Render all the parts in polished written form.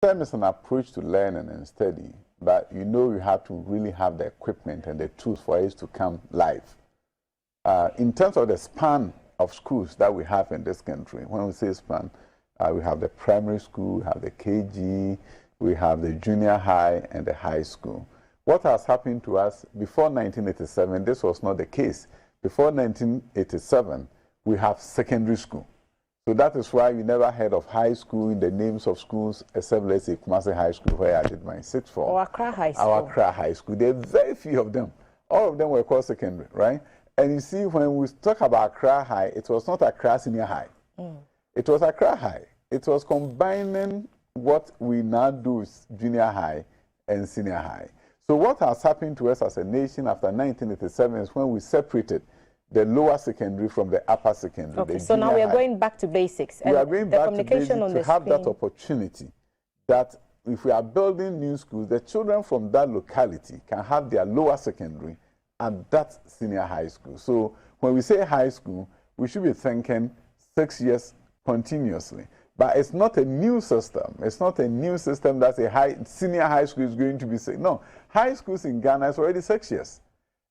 STEM is an approach to learning and study, but you know you have to really have the equipment and the tools for it to come live. In terms of the span of schools that we have in this country, when we say span, we have the primary school, we have the KG, we have the junior high and the high school. What has happened to us before 1987, this was not the case. Before 1987, we have secondary school. So that is why you never heard of high school in the names of schools, except, let's say, Kumasi High School, where I did my sixth form. Or Accra High School. Our Accra High School. There are very few of them. All of them were called secondary, right? And you see, when we talk about Accra High, it was not Accra Senior High. It was Accra High. It was combining what we now do with junior high and senior high. So what has happened to us as a nation after 1987 is when we separated the lower secondary from the upper secondary. Okay, so now we are going back to basics. We are going back to basics to have that opportunity that if we are building new schools, the children from that locality can have their lower secondary and that senior high school. So when we say high school, we should be thinking 6 years continuously. But it's not a new system. It's not a new system that's a senior high school is going to be 6. No, high schools in Ghana is already 6 years.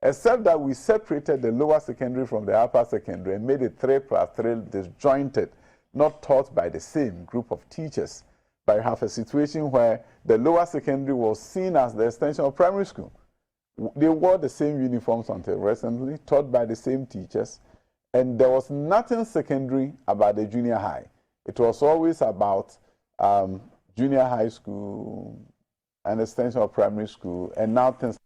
Except that we separated the lower secondary from the upper secondary and made it 3+3 disjointed, not taught by the same group of teachers. But you have a situation where the lower secondary was seen as the extension of primary school. They wore the same uniforms until recently, taught by the same teachers, and there was nothing secondary about the junior high. It was always about junior high school, an extension of primary school, and now things